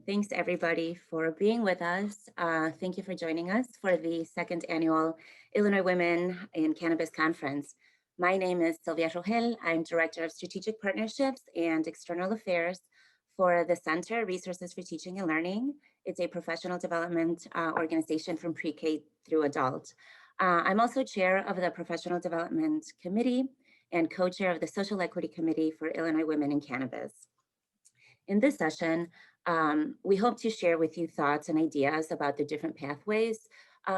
Thanks everybody for being with us. Thank you for joining us for the second annual Illinois Women in Cannabis Conference. My name is Silvia Rogel. I'm Director of Strategic Partnerships and External Affairs for the Center Resources for Teaching and Learning. It's a professional development organization from pre-K through adult. I'm also chair of the Professional Development Committee and co-chair of the Social Equity Committee for Illinois Women in Cannabis. In this session, we hope to share with you thoughts and ideas about the different pathways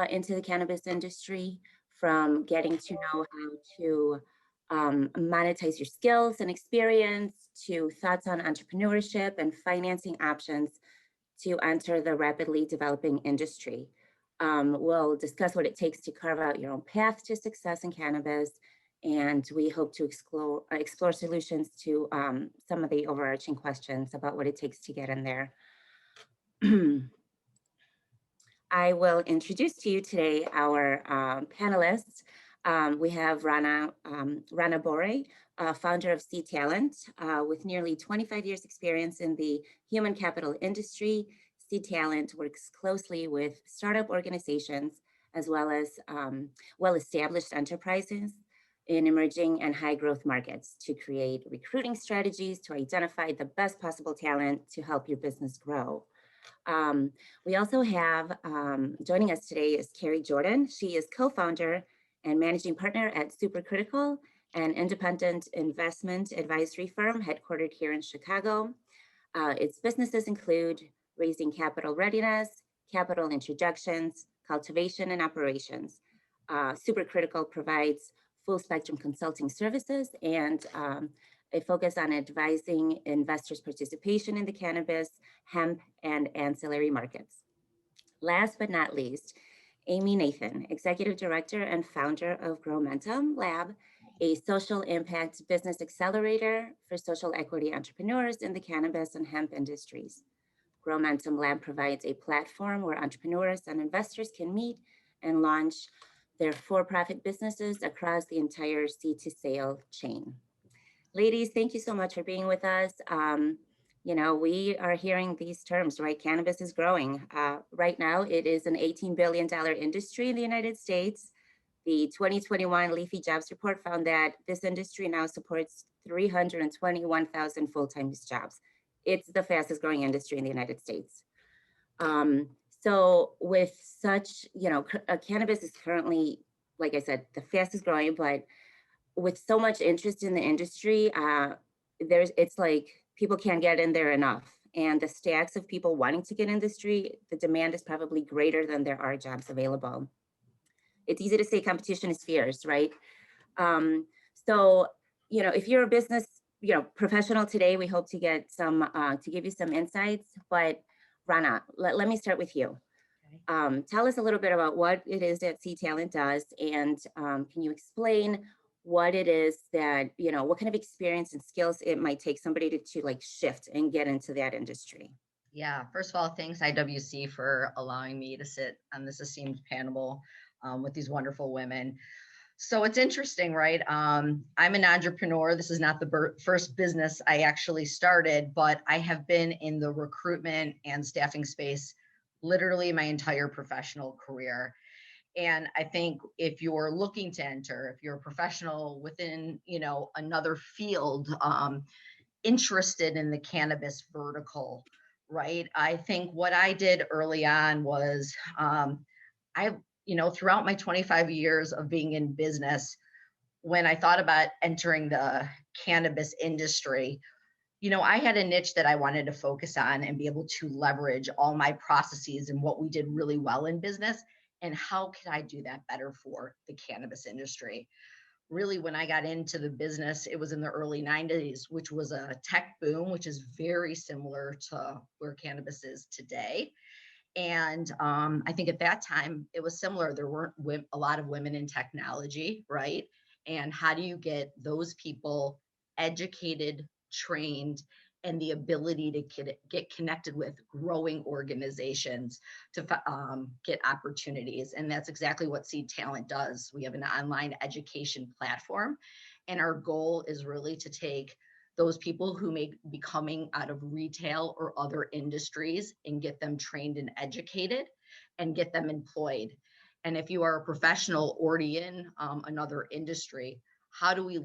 into the cannabis industry, from getting to know how to monetize your skills and experience, to thoughts on entrepreneurship and financing options to enter the rapidly developing industry. We'll discuss what it takes to carve out your own path to success in cannabis, and we hope to explore solutions to some of the overarching questions about what it takes to get in there. I will introduce to you today our panelists. We have Rona Borre, founder of C Talent, with nearly 25 years experience in the human capital industry. C Talent works closely with startup organizations as well as well-established enterprises in emerging and high growth markets to create recruiting strategies to identify the best possible talent to help your business grow. We also have joining us today is Kerry Jordan. She is co-founder and managing partner at Supercritical, an independent investment advisory firm headquartered here in Chicago. Its businesses include raising capital readiness, capital introductions, cultivation, and operations. Supercritical provides full spectrum consulting services and a focus on advising investors' participation in the cannabis, hemp, and ancillary markets. Last but not least, Amy Nathan, Executive Director and founder of Gromentum Lab, a social impact business accelerator for social equity entrepreneurs in the cannabis and hemp industries. Gromentum Lab provides a platform where entrepreneurs and investors can meet and launch their for-profit businesses across the entire seed-to-sale chain. Ladies, thank you so much for being with us. You know, we are hearing these terms, right? Cannabis is growing. Right now, it is an $18 billion industry in the United States. The 2021 Leafy Jobs Report found that this industry now supports 321,000 full-time jobs. It's the fastest growing industry in the United States. So with such, cannabis is currently, like I said, the fastest growing, but with so much interest in the industry, it's like people can't get in there enough. And the stacks of people wanting to get in the industry, the demand is probably greater than there are jobs available. It's easy to say competition is fierce, right? So, if you're a business, professional today, we hope to get some, to give you some insights, but Rona, let me start with you. Okay. Tell us a little bit about what it is that C Talent does, and can you explain what it is that, what kind of experience and skills it might take somebody to like shift and get into that industry? Yeah, first of all, thanks IWC for allowing me to sit on this esteemed panel with these wonderful women. So it's interesting, right? I'm an entrepreneur. This is not the first business I actually started, but I have been in the recruitment and staffing space literally my entire professional career. And I think if you're looking to enter, if you're a professional within, another field, interested in the cannabis vertical, right? I think what I did early on was throughout my 25 years of being in business, when I thought about entering the cannabis industry, I had a niche that I wanted to focus on and be able to leverage all my processes and what we did really well in business. And how could I do that better for the cannabis industry? Really, when I got into the business, it was in the early 90s, which was a tech boom, which is very similar to where cannabis is today. And I think at that time, it was similar. There weren't a lot of women in technology, right? And how do you get those people educated, trained, and the ability to get connected with growing organizations to get opportunities? And that's exactly what Seed Talent does. We have an online education platform, and our goal is really to take those people who may be coming out of retail or other industries and get them trained and educated and get them employed. And if you are a professional already in another industry, how do we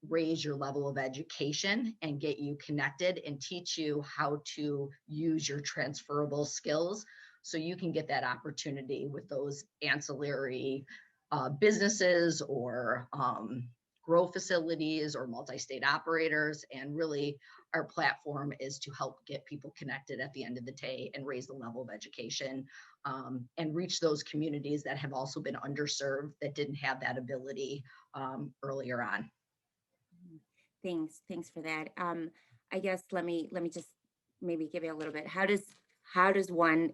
raise your level of education and get you connected and teach you how to use your transferable skills so you can get that opportunity with those ancillary businesses or grow facilities or multi-state operators. And really our platform is to help get people connected at the end of the day and raise the level of education and reach those communities that have also been underserved that didn't have that ability earlier on. Thanks for that. I guess let me just maybe give you a little bit. How does one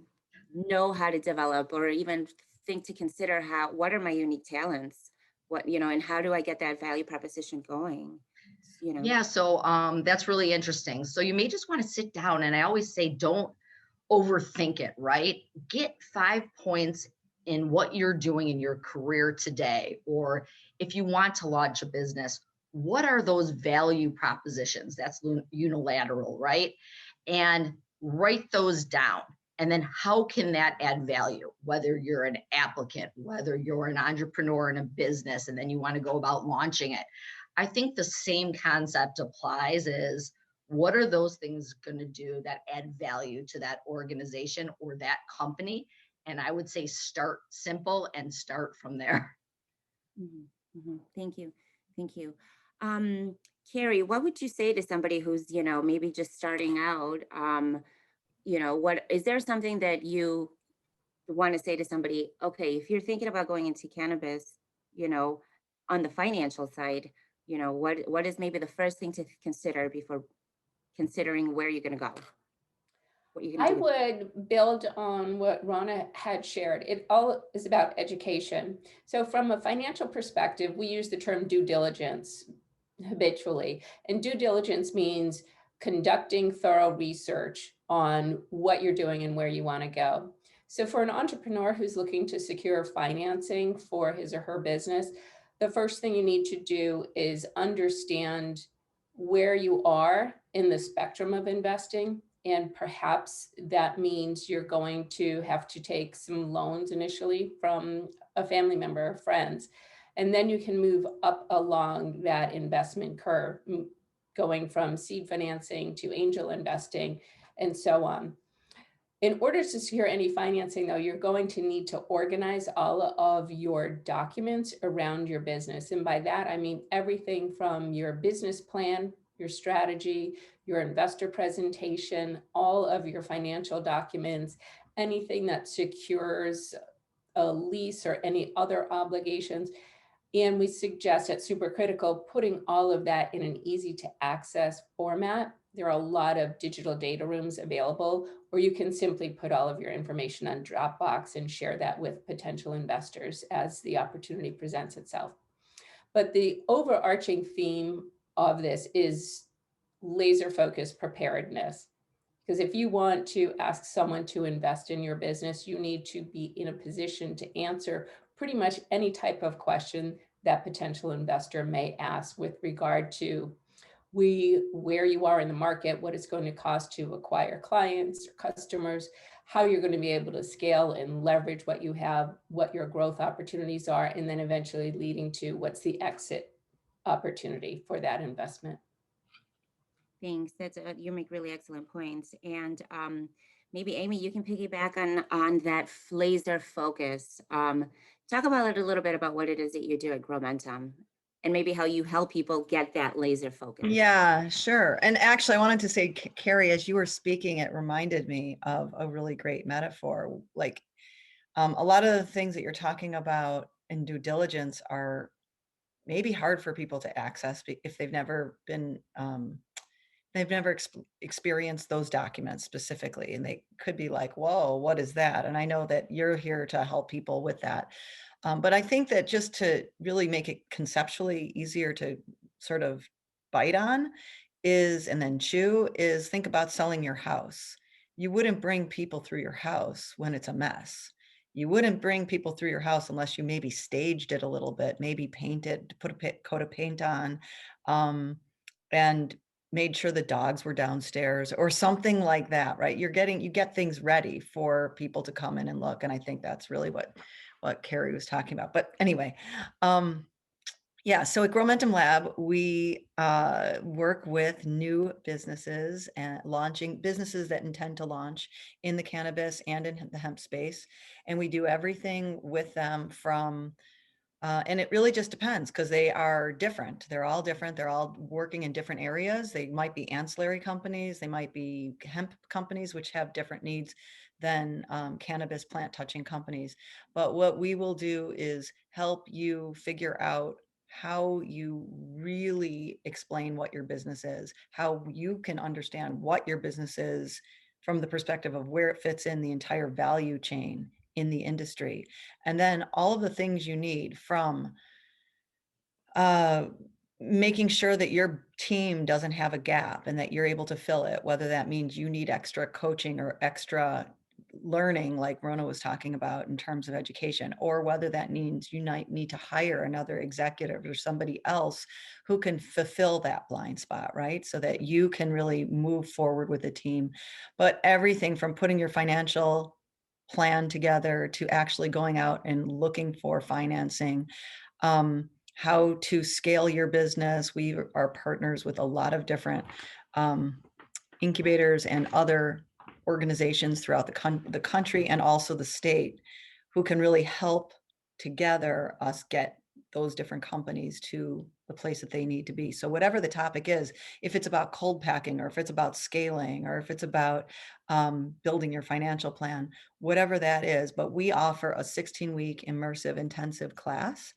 know how to develop, or even think to consider what are my unique talents? What, and how do I get that value proposition going? Yeah, so that's really interesting. So you may just want to sit down, and I always say don't overthink it, right? Get 5 points in what you're doing in your career today, or if you want to launch a business, what are those value propositions? That's unilateral, right? And write those down. And then how can that add value? Whether you're an applicant, whether you're an entrepreneur in a business, and then you want to go about launching it. I think the same concept applies is what are those things going to do that add value to that organization or that company? And I would say start simple and start from there. Thank you. Thank you. Kerry, what would you say to somebody who's, maybe just starting out? What is there something that you want to say to somebody? Okay, if you're thinking about going into cannabis, on the financial side, what is maybe the first thing to consider before considering where you're going to go? What you're going I to do? would build on what Rona had shared. It all is about education. So from a financial perspective, we use the term due diligence habitually. And due diligence means conducting thorough research on what you're doing and where you want to go. So for an entrepreneur who's looking to secure financing for his or her business, the first thing you need to do is understand where you are in the spectrum of investing. And perhaps that means you're going to have to take some loans initially from a family member or friends. And then you can move up along that investment curve, going from seed financing to angel investing and so on. In order to secure any financing, though, you're going to need to organize all of your documents around your business. And by that, I mean everything from your business plan, your strategy, your investor presentation, all of your financial documents, anything that secures a lease or any other obligations. And we suggest at Supercritical putting all of that in an easy to access format. There are a lot of digital data rooms available, or you can simply put all of your information on Dropbox and share that with potential investors as the opportunity presents itself. But the overarching theme of this is laser focused preparedness. Because if you want to ask someone to invest in your business, you need to be in a position to answer pretty much any type of question that potential investor may ask with regard to where you are in the market, what it's going to cost to acquire clients or customers, how you're going to be able to scale and leverage what you have, what your growth opportunities are, and then eventually leading to what's the exit opportunity for that investment. Thanks. You make really excellent points. And maybe Amy, you can piggyback on that laser focus. Talk about it a little bit about what it is that you do at Gromentum, and maybe how you help people get that laser focus. Yeah, sure. And actually, I wanted to say, Kerry, as you were speaking, it reminded me of a really great metaphor. Like a lot of the things that you're talking about in due diligence are maybe hard for people to access if they've never been experienced those documents specifically, and they could be like, whoa, what is that? And I know that you're here to help people with that. But I think that just to really make it conceptually easier to sort of bite on and then chew is think about selling your house. You wouldn't bring people through your house when it's a mess. You wouldn't bring people through your house unless you maybe staged it a little bit, maybe painted, put a coat of paint on, and made sure the dogs were downstairs or something like that, right? You get things ready for people to come in and look. And I think that's really what Kerry was talking about. But anyway, yeah, so at Gromentum Lab, we work with new businesses and launching businesses that intend to launch in the cannabis and in the hemp space. And we do everything with them from and it really just depends because they are different. They're all different. They're all working in different areas. They might be ancillary companies. They might be hemp companies, which have different needs than cannabis plant touching companies. But what we will do is help you figure out how you really explain what your business is, how you can understand what your business is from the perspective of where it fits in the entire value chain in the industry. And then all of the things you need from making sure that your team doesn't have a gap and that you're able to fill it, whether that means you need extra coaching or extra learning like Rona was talking about in terms of education, or whether that means you might need to hire another executive or somebody else who can fulfill that blind spot, right? So that you can really move forward with the team. But everything from putting your financial plan together to actually going out and looking for financing, how to scale your business. We are partners with a lot of different incubators and other organizations throughout the country and also the state who can really help together us get those different companies to the place that they need to be. So whatever the topic is, if it's about cold packing or if it's about scaling or if it's about building your financial plan, whatever that is, but we offer a 16-week immersive intensive class.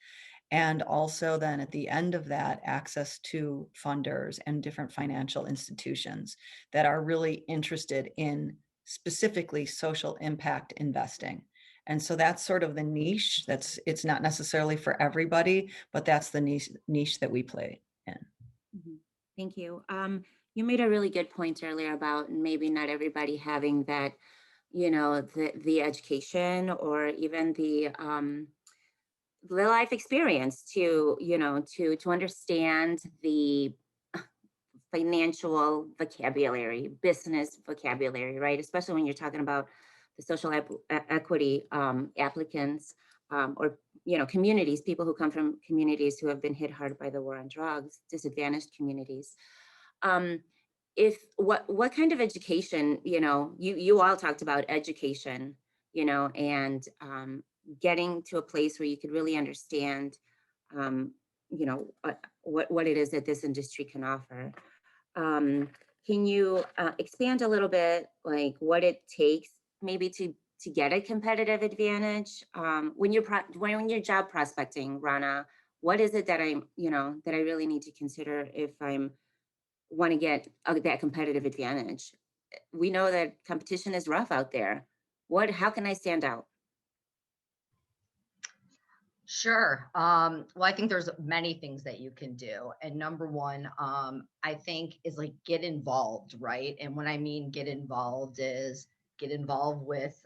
And also then at the end of that, access to funders and different financial institutions that are really interested in specifically social impact investing. And so that's sort of the niche. It's not necessarily for everybody, but that's the niche that we play in. Mhm. Thank you. You made a really good point earlier about maybe not everybody having that, the education or even the life experience to, to understand the financial vocabulary, business vocabulary, right? Especially when you're talking about the social equity applicants or communities, people who come from communities who have been hit hard by the war on drugs, disadvantaged communities. If what kind of education, you all talked about education, and getting to a place where you could really understand, what it is that this industry can offer. Can you expand a little bit, like what it takes maybe to get a competitive advantage when you're job prospecting, Rana? What is it that that I really need to consider if I'm want to get that competitive advantage? We know that competition is rough out there. How can I stand out? Sure. Well, I think there's many things that you can do. And number one, I think is like get involved, right? And when I mean get involved is get involved with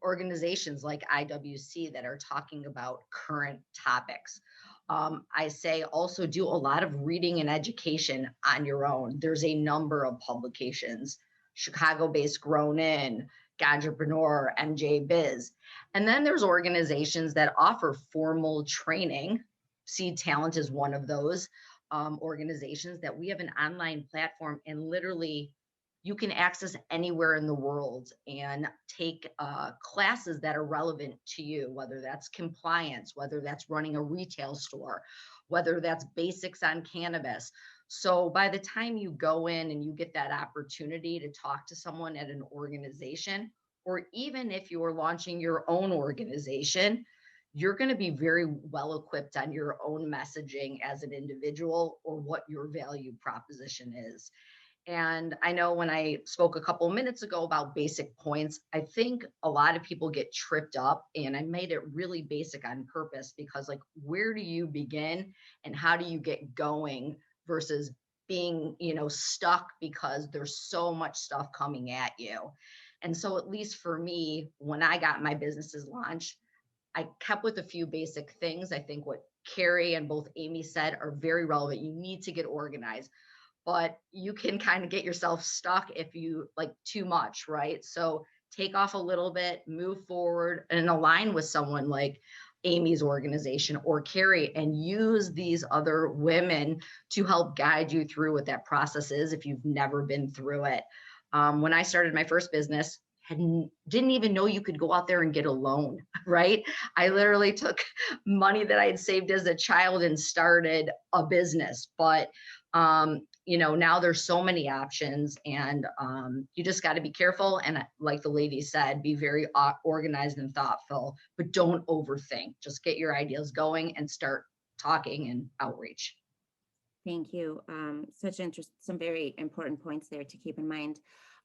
organizations like IWC that are talking about current topics. I say also do a lot of reading and education on your own. There's a number of publications, Chicago-based Grown In, Gadgepreneur, MJ Biz. And then there's organizations that offer formal training. Seed Talent is one of those organizations that we have an online platform, and literally you can access anywhere in the world and take classes that are relevant to you, whether that's compliance, whether that's running a retail store, whether that's basics on cannabis. So by the time you go in and you get that opportunity to talk to someone at an organization, or even if you're launching your own organization, you're going to be very well equipped on your own messaging as an individual or what your value proposition is. And I know when I spoke a couple of minutes ago about basic points, I think a lot of people get tripped up, and I made it really basic on purpose because, like, where do you begin and how do you get going versus being, stuck because there's so much stuff coming at you. And so, at least for me, when I got my businesses launched, I kept with a few basic things. I think what Kerry and both Amy said are very relevant. You need to get organized. but you can kind of get yourself stuck if you like too much, right? So take off a little bit, move forward, and align with someone like Amy's organization or Kerry, and use these other women to help guide you through what that process is if you've never been through it. When I started my first business, didn't even know you could go out there and get a loan, right? I literally took money that I had saved as a child and started a business. But now there's so many options, and you just got to be careful. And like the lady said, be very organized and thoughtful, but don't overthink. Just get your ideas going and start talking and outreach. Thank you. Some very important points there to keep in mind.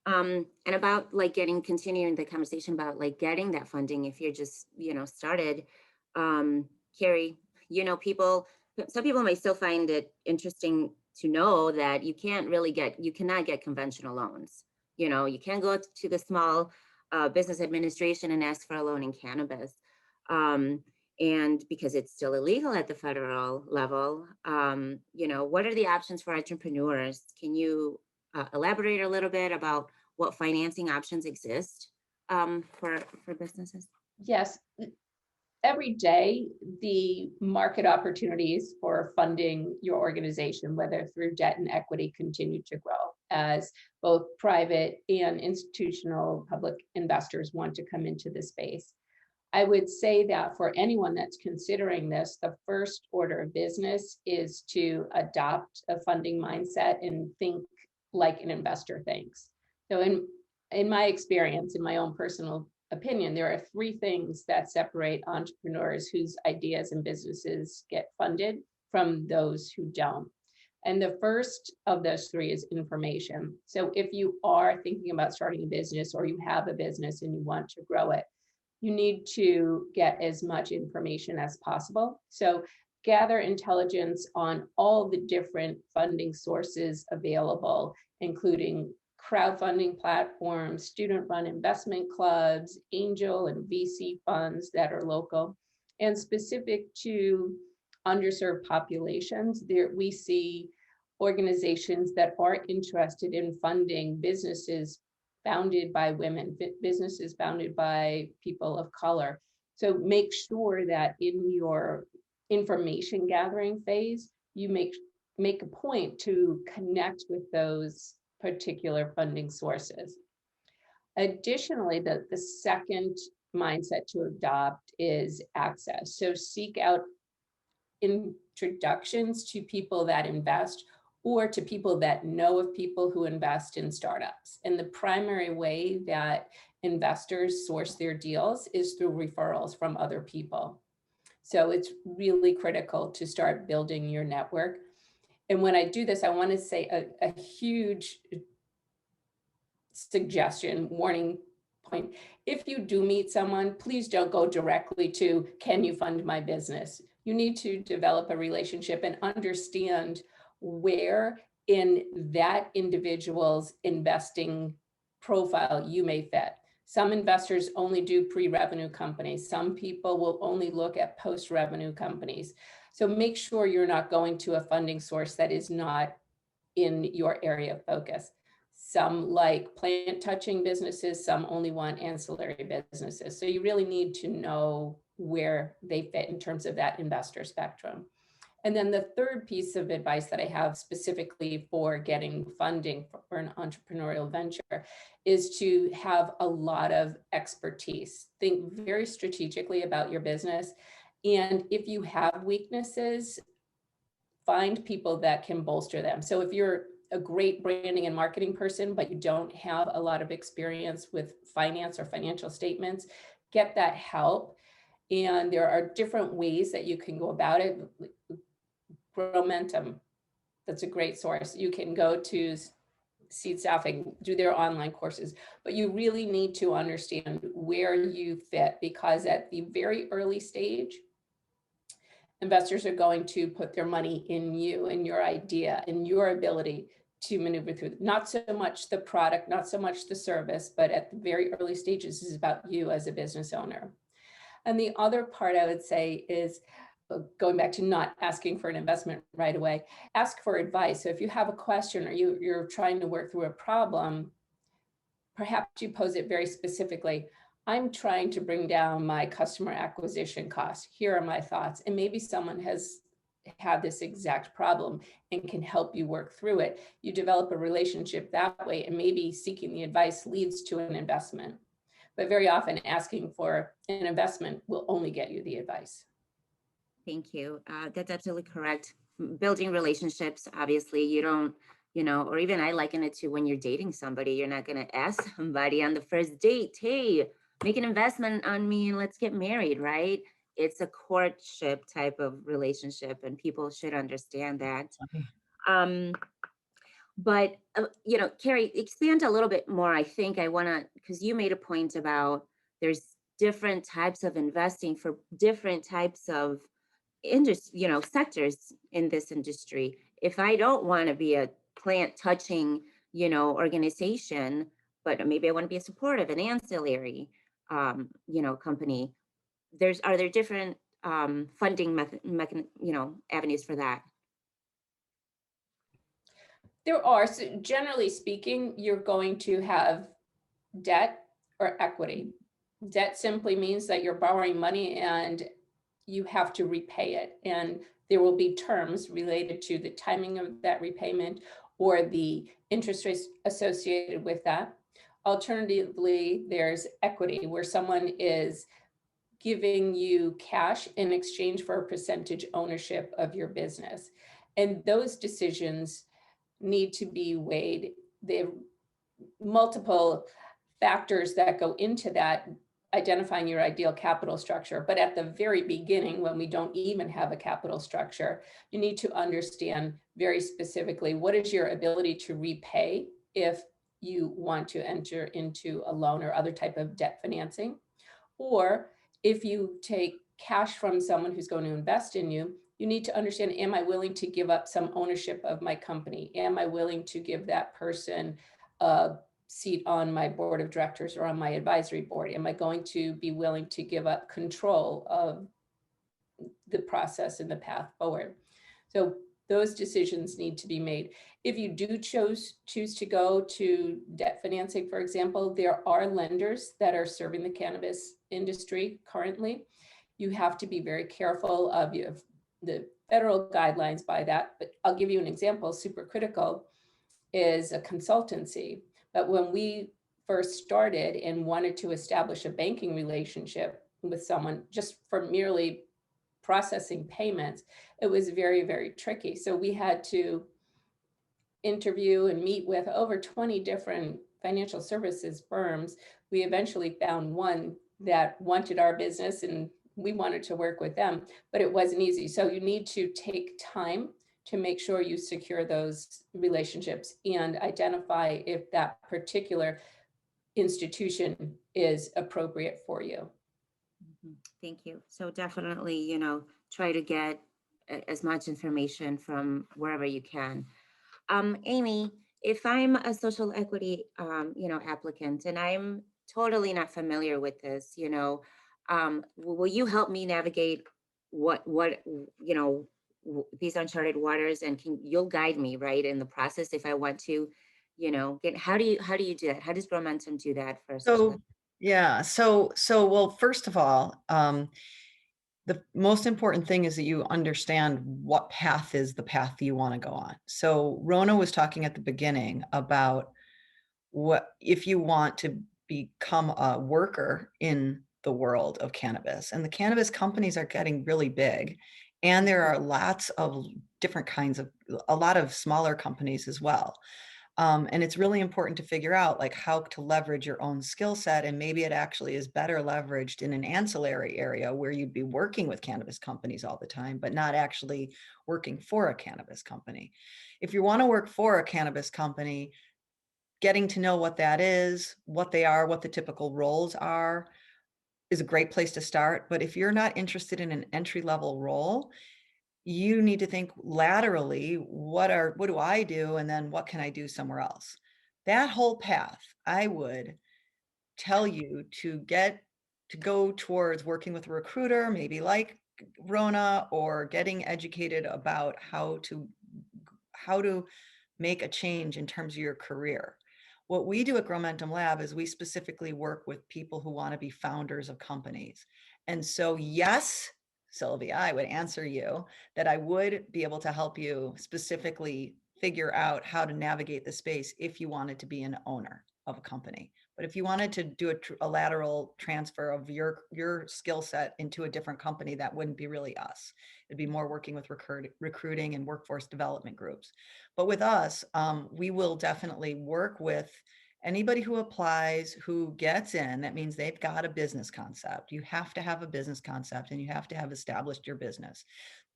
And about like continuing the conversation about like getting that funding if you're just, started. Kerry, some people may still find it interesting to know that you cannot get conventional loans. You can't go to the small business administration and ask for a loan in cannabis. And because it's still illegal at the federal level, what are the options for entrepreneurs? Can you elaborate a little bit about what financing options exist for businesses? Yes. Every day, the market opportunities for funding your organization, whether through debt and equity, continue to grow as both private and institutional public investors want to come into the space. I would say that for anyone that's considering this, the first order of business is to adopt a funding mindset and think like an investor thinks. So in my experience, in my own personal opinion, there are three things that separate entrepreneurs whose ideas and businesses get funded from those who don't. And the first of those three is information. So if you are thinking about starting a business or you have a business and you want to grow it, you need to get as much information as possible. So gather intelligence on all the different funding sources available, including crowdfunding platforms, student-run investment clubs, angel and VC funds that are local, and specific to underserved populations. There we see organizations that are interested in funding businesses founded by women, businesses founded by people of color. So make sure that in your information gathering phase, you make a point to connect with those particular funding sources. Additionally, the second mindset to adopt is access. So seek out introductions to people that invest or to people that know of people who invest in startups. And the primary way that investors source their deals is through referrals from other people. So it's really critical to start building your network. And when I do this, I want to say a huge suggestion, warning point. If you do meet someone, please don't go directly to, can you fund my business? You need to develop a relationship and understand where in that individual's investing profile you may fit. Some investors only do pre-revenue companies. Some people will only look at post-revenue companies. So make sure you're not going to a funding source that is not in your area of focus. Some like plant touching businesses, some only want ancillary businesses. So you really need to know where they fit in terms of that investor spectrum. And then the third piece of advice that I have specifically for getting funding for an entrepreneurial venture is to have a lot of expertise. Think very strategically about your business. And if you have weaknesses, find people that can bolster them. So if you're a great branding and marketing person, but you don't have a lot of experience with finance or financial statements, get that help. And there are different ways that you can go about it. Gromentum, that's a great source. You can go to Seed Staffing, do their online courses, but you really need to understand where you fit, because at the very early stage, investors are going to put their money in you and your idea and your ability to maneuver through. Not so much the product, not so much the service, but at the very early stages, this is about you as a business owner. And the other part I would say is going back to not asking for an investment right away, ask for advice. So if you have a question or you're trying to work through a problem, perhaps you pose it very specifically. I'm trying to bring down my customer acquisition costs. Here are my thoughts. And maybe someone has had this exact problem and can help you work through it. You develop a relationship that way, and maybe seeking the advice leads to an investment. But very often asking for an investment will only get you the advice. Thank you. That's absolutely correct. Building relationships, obviously, you don't, or even I liken it to when you're dating somebody, you're not going to ask somebody on the first date, hey, make an investment on me and let's get married, right? It's a courtship type of relationship, and people should understand that. But, Kerry, expand a little bit more. I think I want to, because you made a point about there's different types of investing for different types of sectors in this industry. If I don't want to be a plant touching, organization, but maybe I want to be a supportive, an ancillary, company, are there different funding avenues for that? There are. So generally speaking, you're going to have debt or equity. Debt simply means that you're borrowing money and you have to repay it. And there will be terms related to the timing of that repayment or the interest rates associated with that. Alternatively, there's equity, where someone is giving you cash in exchange for a percentage ownership of your business. And those decisions need to be weighed. There are multiple factors that go into that, identifying your ideal capital structure. But at the very beginning, when we don't even have a capital structure, you need to understand very specifically what is your ability to repay if you want to enter into a loan or other type of debt financing. Or if you take cash from someone who's going to invest in you, you need to understand, am I willing to give up some ownership of my company? Am I willing to give that person a seat on my board of directors or on my advisory board? Am I going to be willing to give up control of the process and the path forward? So those decisions need to be made. If you do choose to go to debt financing, for example, there are lenders that are serving the cannabis industry currently. You have to be very careful of the federal guidelines by that. But I'll give you an example. Supercritical is a consultancy. But when we first started and wanted to establish a banking relationship with someone just for merely processing payments, it was very, very tricky. So we had to interview and meet with over 20 different financial services firms. We eventually found one that wanted our business and we wanted to work with them, but it wasn't easy. So you need to take time to make sure you secure those relationships and identify if that particular institution is appropriate for you. Thank you. So definitely, try to get as much information from wherever you can. Amy, if I'm a social equity, applicant, and I'm totally not familiar with this, will you help me navigate what these uncharted waters, and you'll guide me right in the process if I want to, how do you do that? How does Gromentum do that for social? Well, first of all, the most important thing is that you understand what path is the path you want to go on. So Rona was talking at the beginning about what if you want to become a worker in the world of cannabis, and the cannabis companies are getting really big, and there are lots of different kinds of, a lot of smaller companies as well. And it's really important to figure out like how to leverage your own skill set. And maybe it actually is better leveraged in an ancillary area where you'd be working with cannabis companies all the time, but not actually working for a cannabis company. If you want to work for a cannabis company, getting to know what that is, what they are, what the typical roles are, is a great place to start. But if you're not interested in an entry-level role, you need to think laterally, what do I do? And then what can I do somewhere else? That whole path, I would tell you to go towards working with a recruiter, maybe like Rona, or getting educated about how to make a change in terms of your career. What we do at Gromentum Lab is we specifically work with people who want to be founders of companies. And so, yes, Silvia, I would answer you that I would be able to help you specifically figure out how to navigate the space if you wanted to be an owner of a company. But if you wanted to do a lateral transfer of your skill set into a different company, that wouldn't be really us. It'd be more working with recruiting and workforce development groups. But with us, we will definitely work with anybody who applies, who gets in. That means they've got a business concept. You have to have a business concept, and you have to have established your business.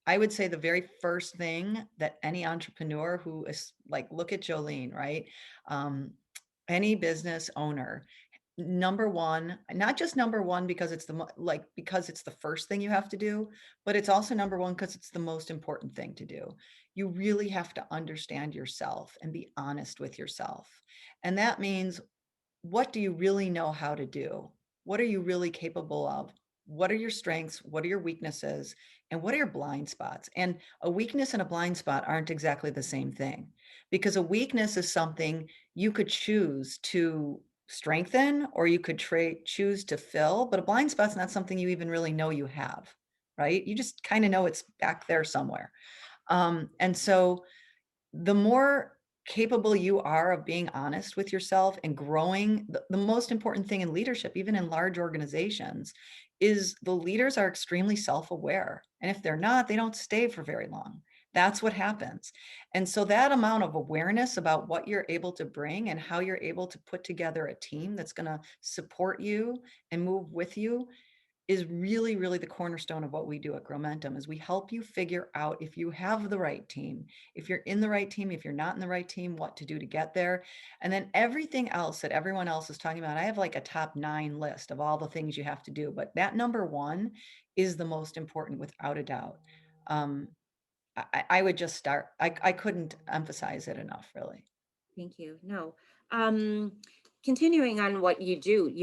I would say the very first thing that any entrepreneur who is like, look at Jolene, right? Any business owner, number one, not just number one because it's because it's the first thing you have to do, but it's also number one because it's the most important thing to do. You really have to understand yourself and be honest with yourself. And that means, what do you really know how to do? What are you really capable of? What are your strengths? What are your weaknesses? And what are your blind spots? And a weakness and a blind spot aren't exactly the same thing, because a weakness is something you could choose to strengthen, or you could choose to fill, but a blind spot's not something you even really know you have, right? You just kind of know it's back there somewhere. And so the more capable you are of being honest with yourself and growing, the most important thing in leadership, even in large organizations, is the leaders are extremely self-aware. And if they're not, they don't stay for very long. That's what happens. And so that amount of awareness about what you're able to bring and how you're able to put together a team that's going to support you and move with you is really, really the cornerstone of what we do at Gromentum. Is we help you figure out if you have the right team, if you're in the right team, if you're not in the right team, what to do to get there. And then everything else that everyone else is talking about, I have like a top 9 list of all the things you have to do, but that number 1 is the most important without a doubt. I would just start. I couldn't emphasize it enough, really. Thank you. No. Continuing on what you do,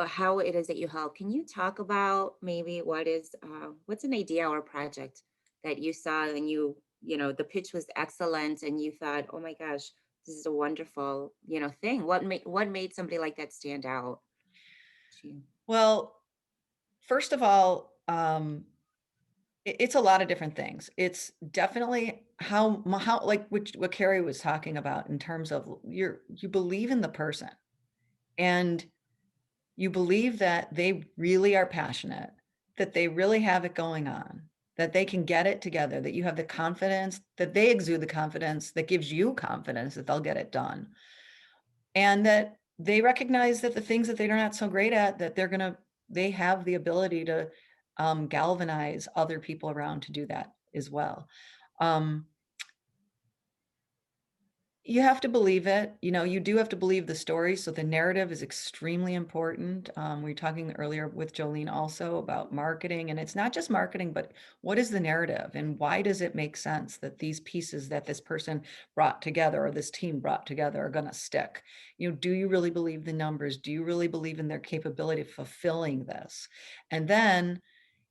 how it is that you help, can you talk about maybe what's an idea or project that you saw and the pitch was excellent and you thought, oh my gosh, this is a wonderful, thing. What made somebody like that stand out to you? Well, first of all, it's a lot of different things. It's definitely how like what Kerry was talking about in terms of you believe in the person, and you believe that they really are passionate, that they really have it going on, that they can get it together, that you have the confidence, that they exude the confidence that gives you confidence that they'll get it done. And that they recognize that the things that they're not so great at, that they have the ability to galvanize other people around to do that as well. You have to believe it. You do have to believe the story. So the narrative is extremely important. We were talking earlier with Jolene also about marketing, and it's not just marketing, but what is the narrative and why does it make sense that these pieces that this person brought together or this team brought together are going to stick? Do you really believe the numbers? Do you really believe in their capability of fulfilling this? And then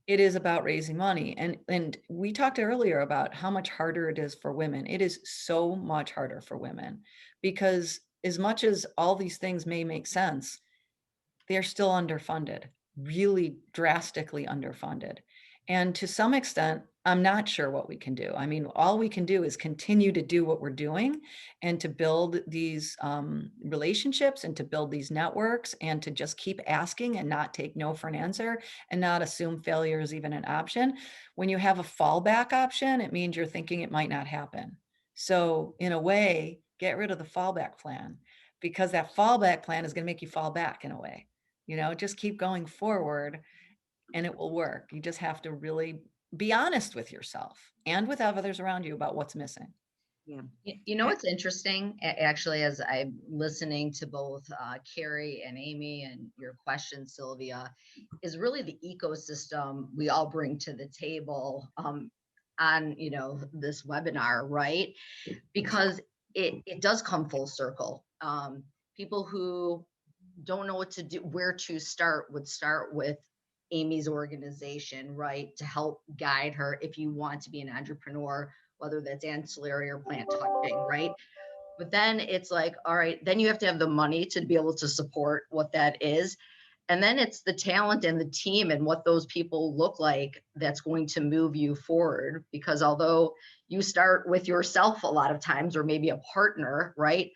it is about raising money. And we talked earlier about how much harder it is for women. It is so much harder for women, because as much as all these things may make sense, they're still underfunded, really drastically underfunded. And to some extent, I'm not sure what we can do. I mean, all we can do is continue to do what we're doing and to build these relationships and to build these networks and to just keep asking and not take no for an answer and not assume failure is even an option. When you have a fallback option, it means you're thinking it might not happen. So in a way, get rid of the fallback plan, because that fallback plan is going to make you fall back in a way. Just keep going forward and it will work. You just have to really be honest with yourself and with others around you about what's missing. Yeah. What's interesting, actually, as I'm listening to both Kerry and Amy and your question, Silvia, is really the ecosystem we all bring to the table on this webinar, right? Because it does come full circle. People who don't know what to do, where to start, would start with Amy's organization, right, to help guide her if you want to be an entrepreneur, whether that's ancillary or plant touching, right? But then it's like, all right, then you have to have the money to be able to support what that is. And then it's the talent and the team and what those people look like that's going to move you forward. Because although you start with yourself a lot of times, or maybe a partner, right?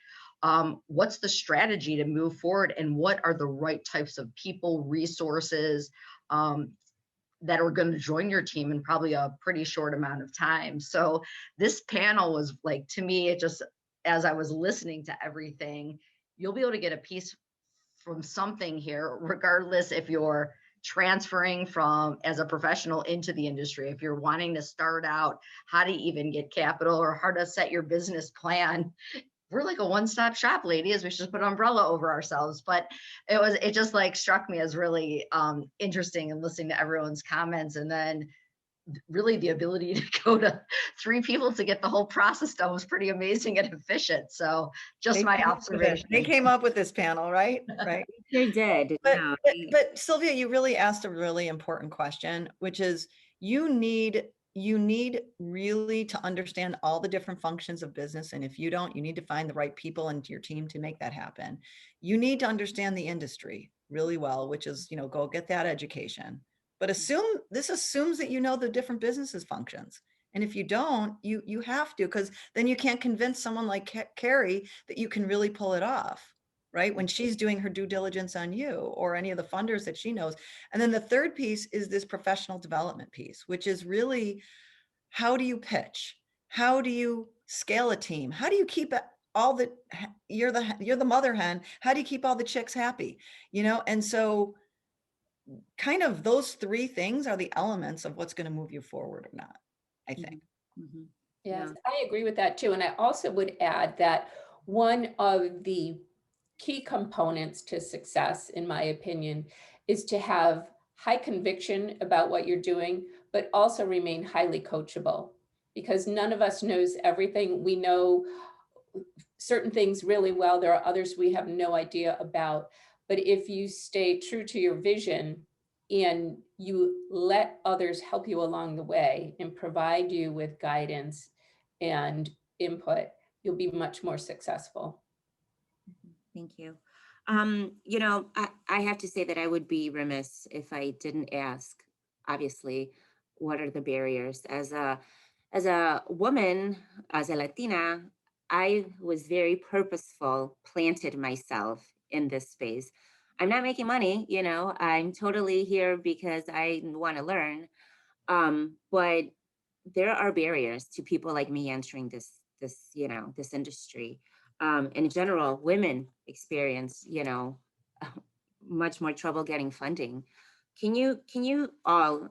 What's the strategy to move forward, and what are the right types of people, resources that are going to join your team in probably a pretty short amount of time? So this panel was like, to me, it just, as I was listening to everything, you'll be able to get a piece from something here, regardless if you're transferring from as a professional into the industry, if you're wanting to start out, how to even get capital or how to set your business plan. We're like a one-stop shop, ladies. We should put an umbrella over ourselves. But it just like struck me as really interesting, and listening to everyone's comments, and then really the ability to go to 3 people to get the whole process done was pretty amazing and efficient. So just my observation. They came up with this panel, right? Right. Sure did. But, No, but Silvia, you really asked a really important question, which is you need really to understand all the different functions of business. And if you don't, you need to find the right people into your team to make that happen. You need to understand the industry really well, which is, go get that education. But this assumes that you know the different businesses functions. And if you don't, you have to, because then you can't convince someone like Kerry that you can really pull it off, right? When she's doing her due diligence on you or any of the funders that she knows. And then the third piece is this professional development piece, which is really, how do you pitch? How do you scale a team? How do you keep all the, you're the mother hen. How do you keep all the chicks happy? And so kind of those 3 things are the elements of what's going to move you forward or not, I think. Mm-hmm. Yes, Yeah. I agree with that too. And I also would add that one of the key components to success, in my opinion, is to have high conviction about what you're doing, but also remain highly coachable, because none of us knows everything. We know certain things really well. There are others we have no idea about. But if you stay true to your vision and you let others help you along the way and provide you with guidance and input, you'll be much more successful. Thank you. I have to say that I would be remiss if I didn't ask, obviously, what are the barriers? As a woman, as a Latina, I was very purposeful, planted myself in this space. I'm not making money, I'm totally here because I want to learn. But there are barriers to people like me entering this industry. In general, women experience, much more trouble getting funding. Can you all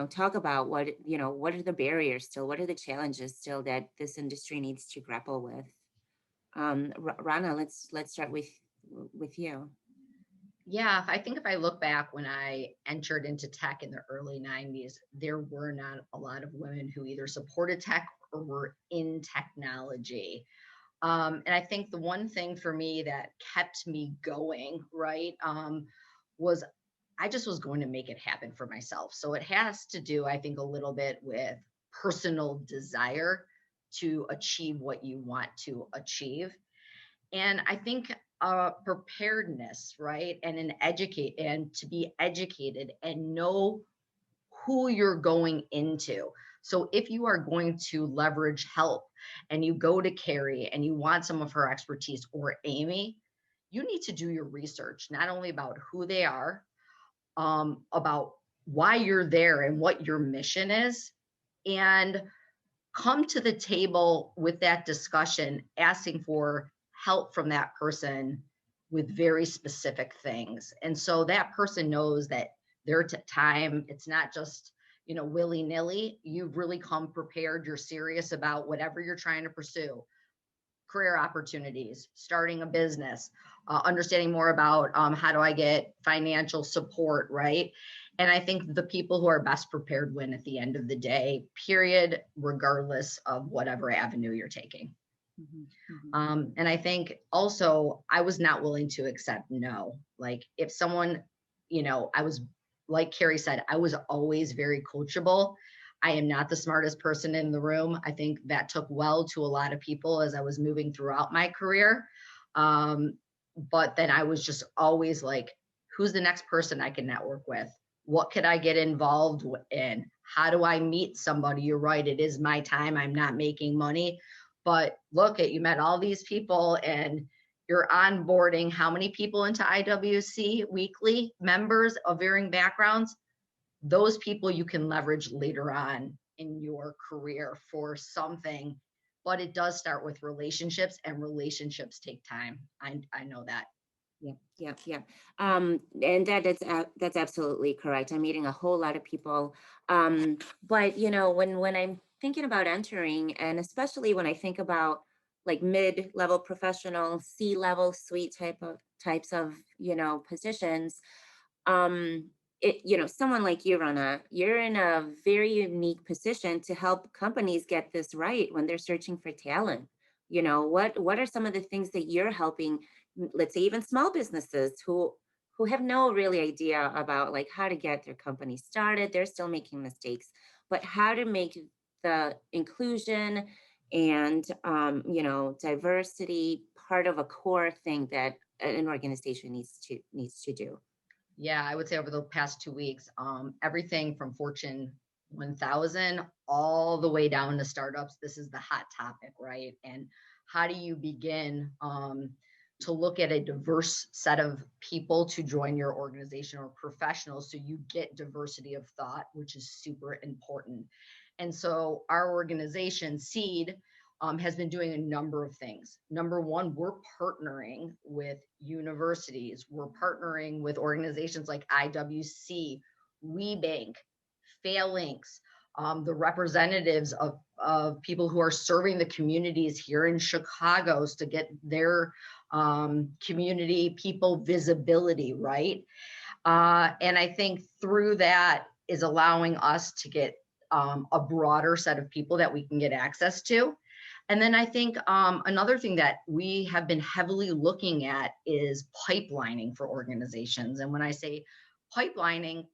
talk about what are the barriers still? What are the challenges still that this industry needs to grapple with? Rona, let's start with you. Yeah, I think if I look back when I entered into tech in the early 90s, there were not a lot of women who either supported tech or were in technology. And I think the one thing for me that kept me going, right, was I just was going to make it happen for myself. So it has to do, I think, a little bit with personal desire to achieve what you want to achieve. And I think preparedness, right, and to be educated and know who you're going into. So if you are going to leverage help and you go to Kerry and you want some of her expertise, or Amy, you need to do your research, not only about who they are, about why you're there and what your mission is, and come to the table with that discussion, asking for help from that person with very specific things. And so that person knows that their time, it's not just, willy-nilly. You've really come prepared. You're serious about whatever you're trying to pursue. Career opportunities, starting a business, understanding more about how do I get financial support, right? And I think the people who are best prepared win at the end of the day, period, regardless of whatever avenue you're taking. Mm-hmm. Mm-hmm. And I think also I was not willing to accept no. Like if someone, I was like Kerry said, I was always very coachable. I am not the smartest person in the room. I think that took well to a lot of people as I was moving throughout my career. But then I was just always like, who's the next person I can network with? What could I get involved in? How do I meet somebody? You're right. It is my time. I'm not making money. But look at, you met all these people and you're onboarding how many people into IWC weekly, members of varying backgrounds. Those people you can leverage later on in your career for something, but it does start with relationships, and relationships take time. I know that. Yeah. And that's absolutely correct. I'm meeting a whole lot of people. But when I'm thinking about entering, and especially when I think about like mid-level professional, C-level suite types of, positions, someone like you, Rona, you're in a very unique position to help companies get this right when they're searching for talent. What are some of the things that you're helping, let's say even small businesses who have no really idea about like how to get their company started? They're still making mistakes, but how to make the inclusion and diversity part of a core thing that an organization needs to do. Yeah, I would say over the past 2 weeks, everything from Fortune 1000 all the way down to startups, this is the hot topic, right? And how do you begin to look at a diverse set of people to join your organization or professionals so you get diversity of thought, which is super important. And so our organization, Seed, has been doing a number of things. Number one, we're partnering with universities. We're partnering with organizations like IWC, WeBank, Phalanx, the representatives of people who are serving the communities here in Chicago to get their community people visibility, right? And I think through that is allowing us to get a broader set of people that we can get access to. And then I think another thing that we have been heavily looking at is pipelining for organizations. And when I say pipelining,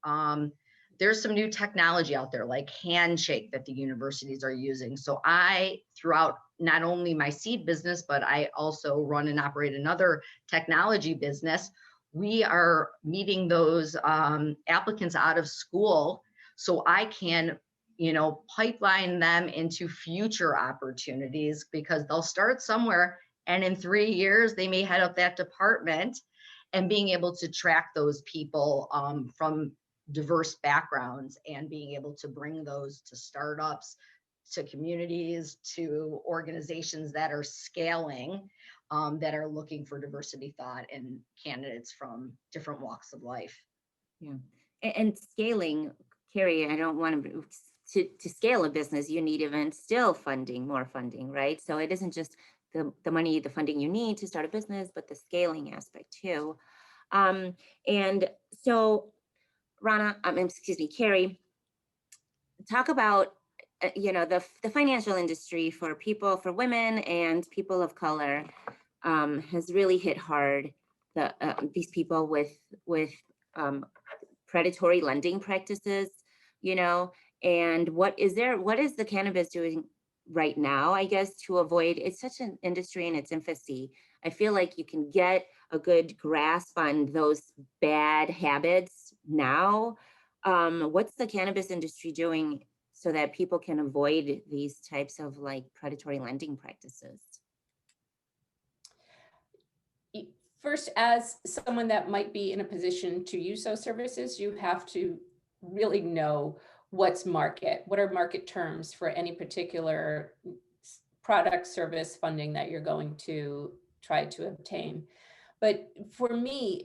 there's some new technology out there like Handshake that the universities are using. So I, throughout not only my Seed business, but I also run and operate another technology business. We are meeting those applicants out of school so I can pipeline them into future opportunities, because they'll start somewhere and in 3 years they may head up that department, and being able to track those people from diverse backgrounds and being able to bring those to startups, to communities, to organizations that are scaling, that are looking for diversity thought and candidates from different walks of life. Yeah. And scaling, Kerry, I don't want to scale a business, you need even still more funding, right? So it isn't just the money, the funding you need to start a business, but the scaling aspect too. And so Rona, Kerry, talk about the financial industry for women and people of color has really hit hard. These people with predatory lending practices, and what is the cannabis doing right now, I guess, to avoid, it's such an industry in its infancy. I feel like you can get a good grasp on those bad habits now. What's the cannabis industry doing so that people can avoid these types of like predatory lending practices? First, as someone that might be in a position to use those services, you have to really know what are market terms for any particular product, service, funding that you're going to try to obtain. But for me,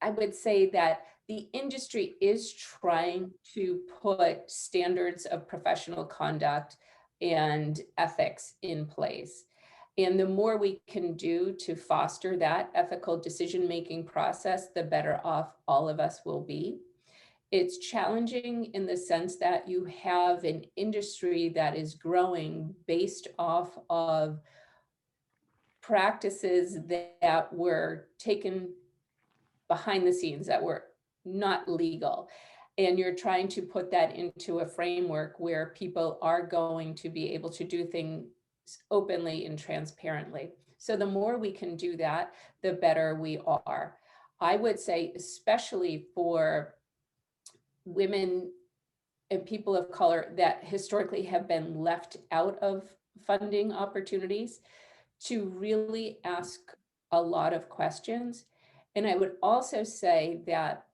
I would say that the industry is trying to put standards of professional conduct and ethics in place. And the more we can do to foster that ethical decision-making process, the better off all of us will be. It's challenging in the sense that you have an industry that is growing based off of practices that were taken behind the scenes, that were not legal. And you're trying to put that into a framework where people are going to be able to do things openly and transparently. So the more we can do that, the better we are. I would say, especially for women and people of color that historically have been left out of funding opportunities, to really ask a lot of questions. And I would also say that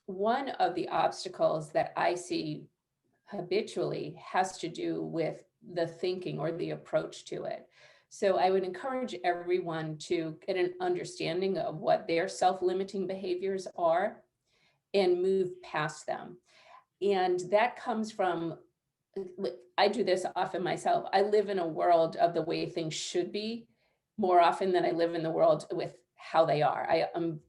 one of the obstacles that I see habitually has to do with the thinking or the approach to it. So I would encourage everyone to get an understanding of what their self-limiting behaviors are and move past them. And that comes from, I do this often myself. I live in a world of the way things should be more often than I live in the world with how they are. I'm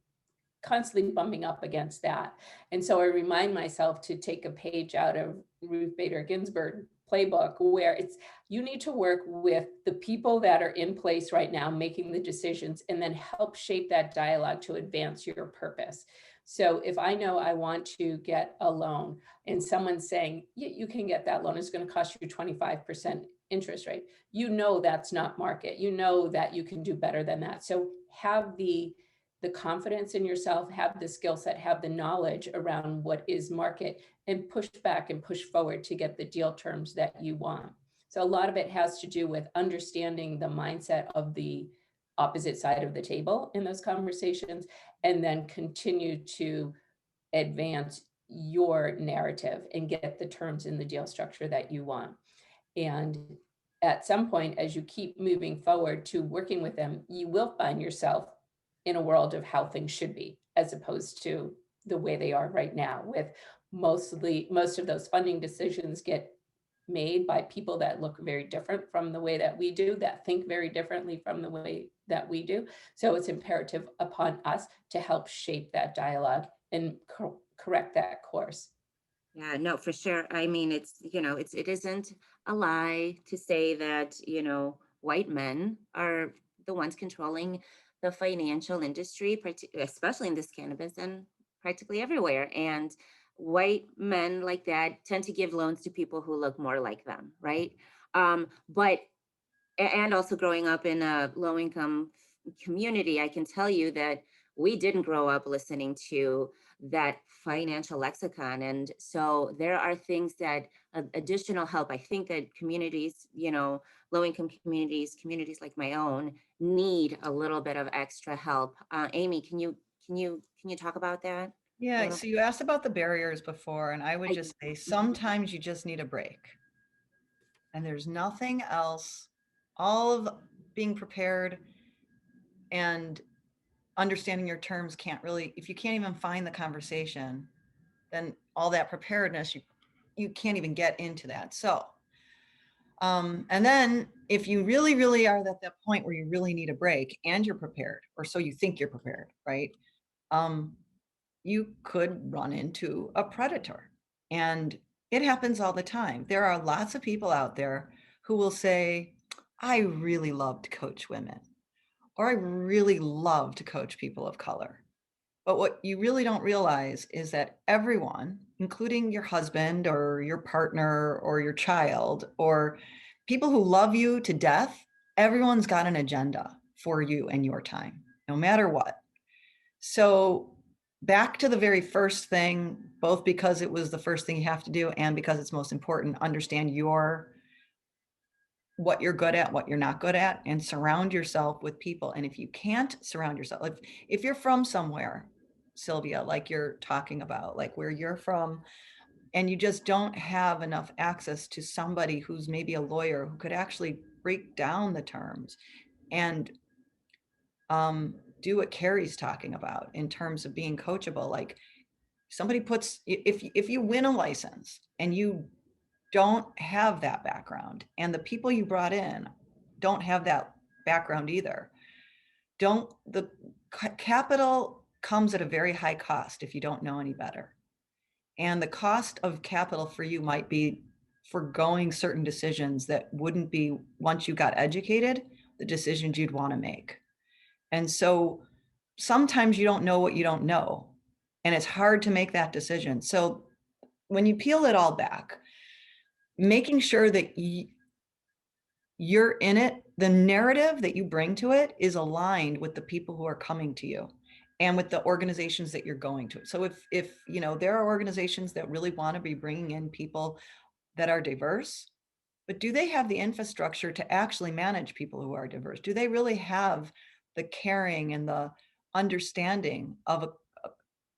constantly bumping up against that. And so I remind myself to take a page out of Ruth Bader Ginsburg playbook, where it's, you need to work with the people that are in place right now making the decisions, and then help shape that dialogue to advance your purpose. So if I know I want to get a loan and someone's saying, you can get that loan, it's going to cost you 25% interest rate, you know that's not market, you know that you can do better than that. So have the confidence in yourself, have the skill set, have the knowledge around what is market, and push back and push forward to get the deal terms that you want. So a lot of it has to do with understanding the mindset of the opposite side of the table in those conversations, and then continue to advance your narrative and get the terms in the deal structure that you want. And at some point, as you keep moving forward to working with them, you will find yourself in a world of how things should be, as opposed to the way they are right now, with most of those funding decisions get made by people that look very different from the way that we do, that think very differently from the way that we do. So it's imperative upon us to help shape that dialogue and correct that course. Yeah, no, for sure. I mean, it isn't a lie to say that, white men are the ones controlling the financial industry, especially in this cannabis and practically everywhere. And white men like that tend to give loans to people who look more like them, right? But and also growing up in a low income community, I can tell you that we didn't grow up listening to that financial lexicon. And so there are things that additional help, I think that communities, low income communities like my own, need a little bit of extra help. Amy, can you talk about that? Yeah, so you asked about the barriers before, and I would just say sometimes you just need a break. And there's nothing else. All of being prepared and understanding your terms can't really, if you can't even find the conversation, then all that preparedness, you can't even get into that. So, and then if you really, really are at that point where you really need a break and you're prepared, or so you think you're prepared, right? You could run into a predator, and it happens all the time. There are lots of people out there who will say, I really love to coach women, or I really love to coach people of color. But what you really don't realize is that everyone, including your husband or your partner or your child or people who love you to death, everyone's got an agenda for you and your time, no matter what. So back to the very first thing, both because it was the first thing you have to do and because it's most important, understand what you're good at, what you're not good at, and surround yourself with people. And if you can't surround yourself, if you're from somewhere, Silvia, like you're talking about, like where you're from, and you just don't have enough access to somebody who's maybe a lawyer who could actually break down the terms and do what Kerry's talking about in terms of being coachable. Like somebody puts, if you win a license and you don't have that background, and the people you brought in don't have that background either, the capital comes at a very high cost if you don't know any better. And the cost of capital for you might be foregoing certain decisions that wouldn't be, once you got educated, the decisions you'd want to make. And so sometimes you don't know what you don't know. And it's hard to make that decision. So when you peel it all back, making sure that you're in it, the narrative that you bring to it is aligned with the people who are coming to you and with the organizations that you're going to. So if you know, there are organizations that really want to be bringing in people that are diverse, but do they have the infrastructure to actually manage people who are diverse? Do they really have the caring and the understanding of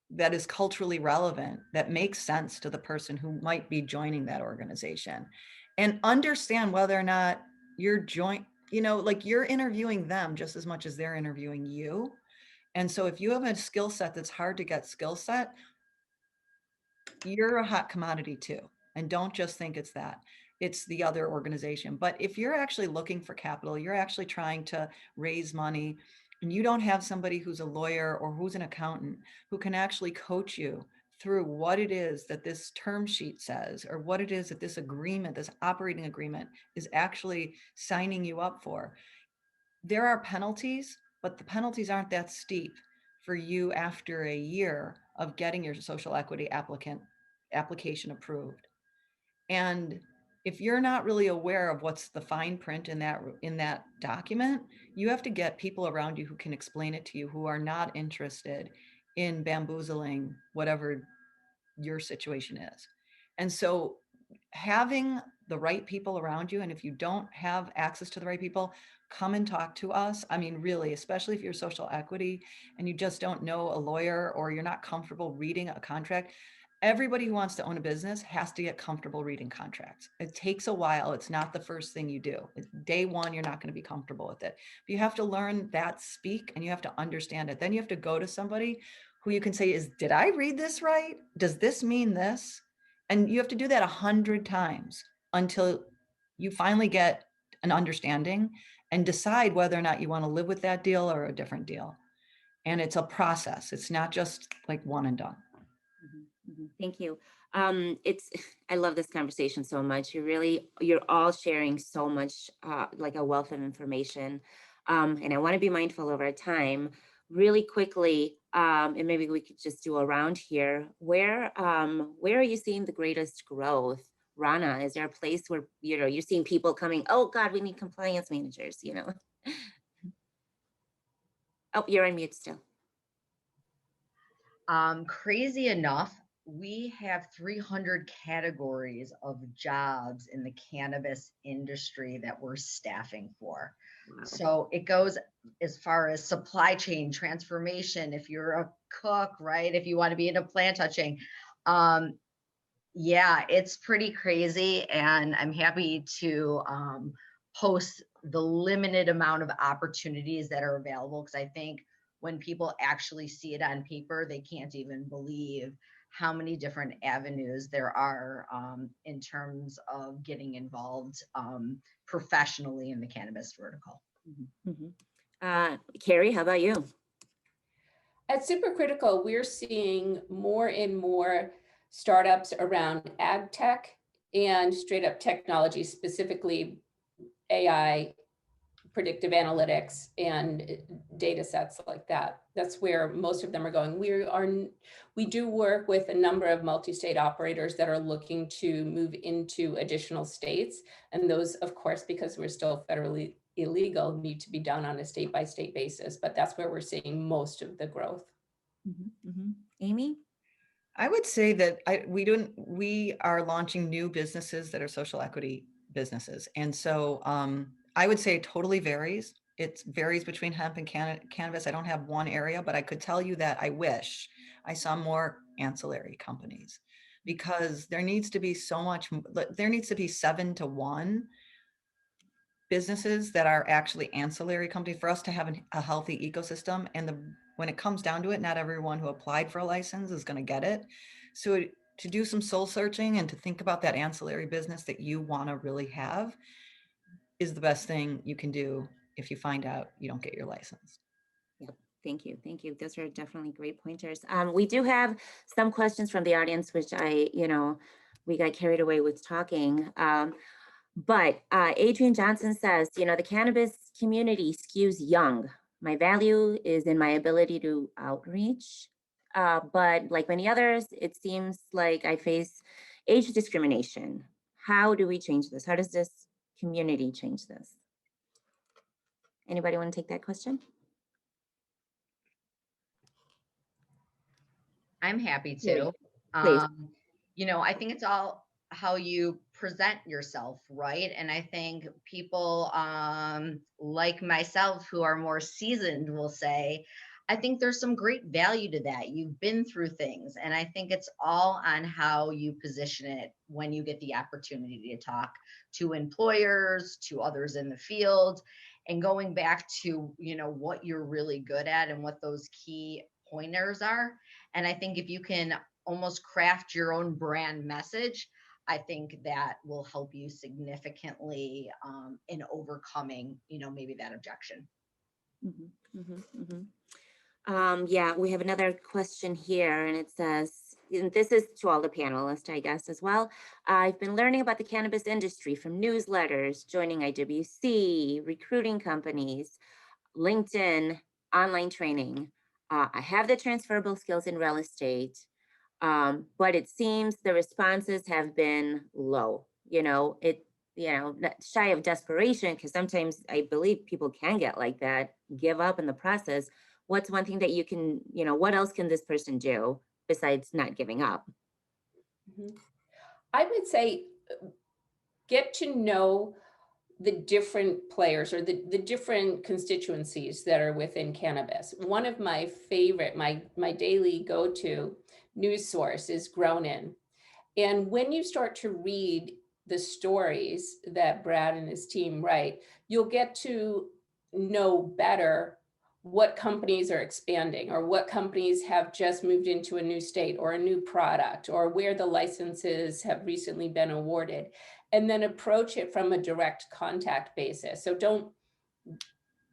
that is culturally relevant, that makes sense to the person who might be joining that organization? And understand whether or not you're like you're interviewing them just as much as they're interviewing you. And so if you have a skill set that's hard to get skill set, you're a hot commodity too. And don't just think it's the other organization. But if you're actually looking for capital, you're actually trying to raise money, and you don't have somebody who's a lawyer or who's an accountant who can actually coach you through what it is that this term sheet says, or what it is that this agreement, this operating agreement is actually signing you up for. There are penalties, but the penalties aren't that steep for you after a year of getting your social equity application approved. And if you're not really aware of what's the fine print in that document, you have to get people around you who can explain it to you, who are not interested in bamboozling whatever your situation is. And so having the right people around you, and if you don't have access to the right people, come and talk to us. I mean, really, especially if you're social equity and you just don't know a lawyer or you're not comfortable reading a contract. Everybody who wants to own a business has to get comfortable reading contracts. It takes a while. It's not the first thing you do. Day one, you're not going to be comfortable with it. But you have to learn that speak, and you have to understand it. Then you have to go to somebody who you can say did I read this right? Does this mean this? And you have to do that 100 times until you finally get an understanding and decide whether or not you want to live with that deal or a different deal. And it's a process. It's not just like one and done. Thank you. I love this conversation so much. You're all sharing so much, like a wealth of information. And I want to be mindful of our time really quickly. And maybe we could just do a round here. Where are you seeing the greatest growth? Rona, is there a place where, you're seeing people coming, oh God, we need compliance managers, Oh, you're on mute still. Crazy enough, we have 300 categories of jobs in the cannabis industry that we're staffing for. Wow. So it goes as far as supply chain transformation. If you're a cook, right? If you want to be into plant touching, yeah, it's pretty crazy. And I'm happy to post the limited amount of opportunities that are available, because I think when people actually see it on paper, they can't even believe how many different avenues there are in terms of getting involved professionally in the cannabis vertical. Kerry, how about you? At Supercritical, we're seeing more and more startups around ag tech and straight up technology, specifically AI, predictive analytics, and data sets like that. That's where most of them are going. We do work with a number of multi-state operators that are looking to move into additional states. And those, of course, because we're still federally illegal, need to be done on a state-by-state basis. But that's where we're seeing most of the growth. Amy? I would say that we are launching new businesses that are social equity businesses. And so I would say it totally varies. It varies between hemp and cannabis. I don't have one area, but I could tell you that I wish I saw more ancillary companies, because there needs to be 7 to 1 businesses that are actually ancillary companies for us to have a healthy ecosystem. And when it comes down to it, not everyone who applied for a license is going to get it. So to do some soul searching and to think about that ancillary business that you want to really have is the best thing you can do if you find out you don't get your license. Yep. Thank you. Thank you. Those are definitely great pointers. We do have some questions from the audience, which we got carried away with talking. But Adrian Johnson says, the cannabis community skews young. My value is in my ability to outreach. but like many others, it seems like I face age discrimination. How do we change this? How does this community change this? Anybody want to take that question? I'm happy Kerry, to. please. I think it's all how you present yourself, right? And I think people like myself who are more seasoned will say, I think there's some great value to that. You've been through things. And I think it's all on how you position it when you get the opportunity to talk to employers, to others in the field, and going back to, what you're really good at and what those key pointers are. And I think if you can almost craft your own brand message, I think that will help you significantly in overcoming, maybe that objection. Yeah, we have another question here, and it says, and this is to all the panelists, I guess, as well. I've been learning about the cannabis industry from newsletters, joining IWC, recruiting companies, LinkedIn, online training. I have the transferable skills in real estate, but it seems the responses have been low. Not shy of desperation, because sometimes I believe people can get like that, give up in the process. What's one thing that you can, what else can this person do besides not giving up? I would say get to know the different players or the different constituencies that are within cannabis. One of my favorite, my daily go-to news source is Grown. And when you start to read the stories that Brad and his team write, you'll get to know better what companies are expanding or what companies have just moved into a new state or a new product or where the licenses have recently been awarded, and then approach it from a direct contact basis. So don't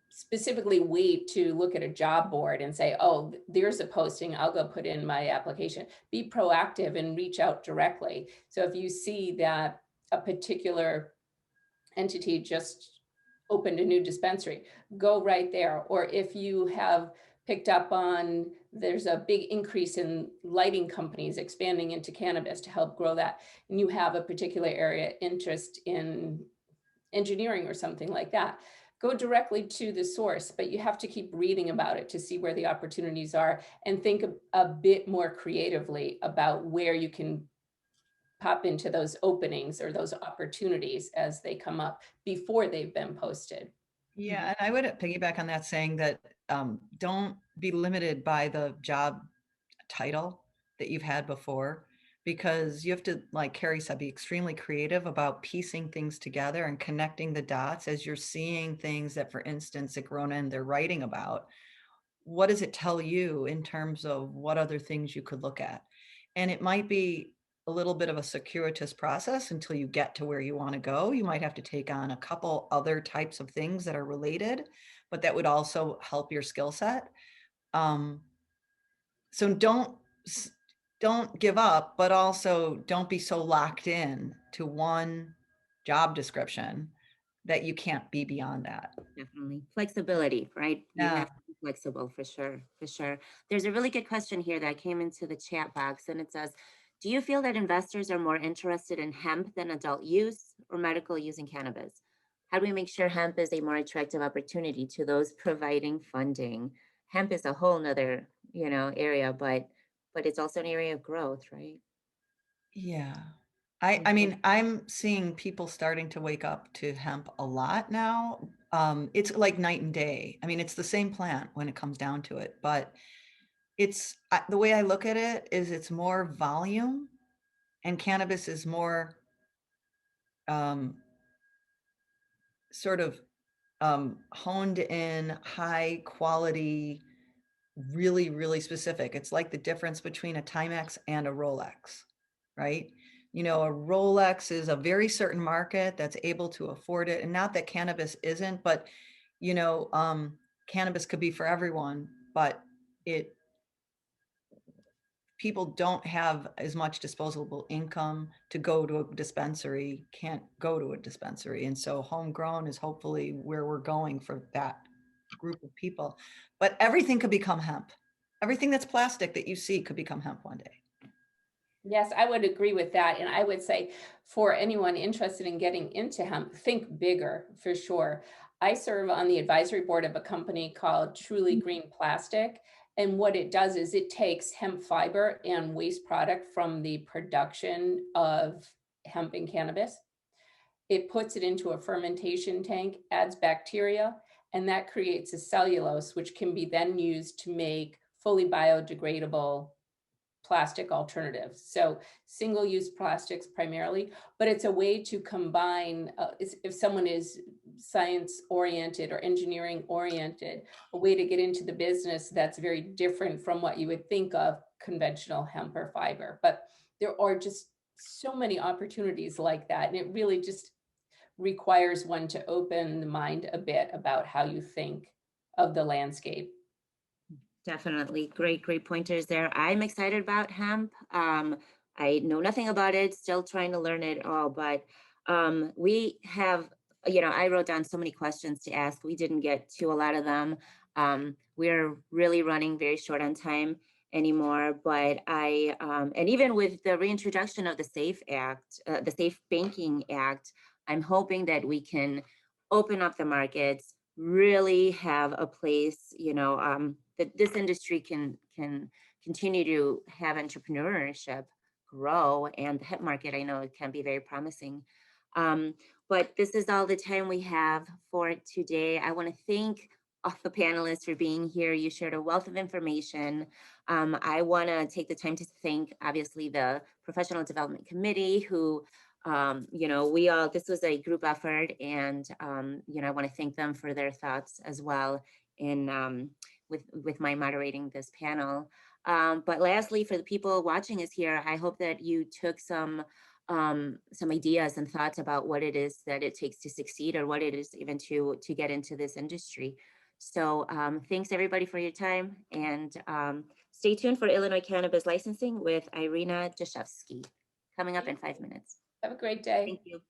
specifically wait to look at a job board and say, oh, there's a posting, I'll go put in my application. Be proactive and reach out directly. So if you see that a particular entity just opened a new dispensary, go right there. Or if you have picked up on there's a big increase in lighting companies expanding into cannabis to help grow that, and you have a particular area interest in engineering or something like that, go directly to the source, but you have to keep reading about it to see where the opportunities are and think a bit more creatively about where you can pop into those openings or those opportunities as they come up before they've been posted. Yeah, and I would piggyback on that, saying that don't be limited by the job title that you've had before, because you have to, like Kerry said, be extremely creative about piecing things together and connecting the dots as you're seeing things that, for instance, at Rona they're writing about. What does it tell you in terms of what other things you could look at? And it might be a little bit of a circuitous process until you get to where you want to go. You might have to take on a couple other types of things that are related, but that would also help your skill set. So don't give up, but also don't be so locked in to one job description that you can't be beyond that. Definitely. Flexibility, right? You Yeah. have to be flexible for sure, for sure. There's a really good question here that came into the chat box, and it says, do you feel that investors are more interested in hemp than adult use or medical using cannabis? How do we make sure hemp is a more attractive opportunity to those providing funding? Hemp is a whole nother, area, but it's also an area of growth, right? Yeah. I mean, I'm seeing people starting to wake up to hemp a lot now. It's like night and day. I mean, it's the same plant when it comes down to it, but it's the way I look at it is it's more volume, and cannabis is more sort of honed in, high quality, really, really specific. It's like the difference between a Timex and a Rolex, right? A Rolex is a very certain market that's able to afford it. And not that cannabis isn't, but, cannabis could be for everyone, but people don't have as much disposable income to go to a dispensary, can't go to a dispensary. And so homegrown is hopefully where we're going for that group of people. But everything could become hemp. Everything that's plastic that you see could become hemp one day. Yes, I would agree with that. And I would say for anyone interested in getting into hemp, think bigger for sure. I serve on the advisory board of a company called Truly Green Plastic. And what it does is it takes hemp fiber and waste product from the production of hemp and cannabis. It puts it into a fermentation tank, adds bacteria, and that creates a cellulose, which can be then used to make fully biodegradable plastic alternatives. So single-use plastics primarily, but it's a way to combine, if someone is science-oriented or engineering-oriented, a way to get into the business that's very different from what you would think of conventional hemp or fiber. But there are just so many opportunities like that. And it really just requires one to open the mind a bit about how you think of the landscape. Definitely. Great pointers there. I'm excited about hemp. I know nothing about it, still trying to learn it all, but we have, I wrote down so many questions to ask. We didn't get to a lot of them. We're really running very short on time anymore, but and even with the reintroduction of the SAFE Act, the Safe Banking Act, I'm hoping that we can open up the markets, really have a place, that this industry can continue to have entrepreneurship grow, and the hemp market, I know it can be very promising. But this is all the time we have for today. I want to thank all the panelists for being here. You shared a wealth of information. I want to take the time to thank, obviously, the Professional Development Committee, who this was a group effort, and I want to thank them for their thoughts as well in with my moderating this panel. But lastly, for the people watching us here, I hope that you took some ideas and thoughts about what it is that it takes to succeed, or what it is even to get into this industry. So thanks everybody for your time, and stay tuned for Illinois Cannabis Licensing with Irina Dashevsky coming up in 5 minutes. Have a great day. Thank you.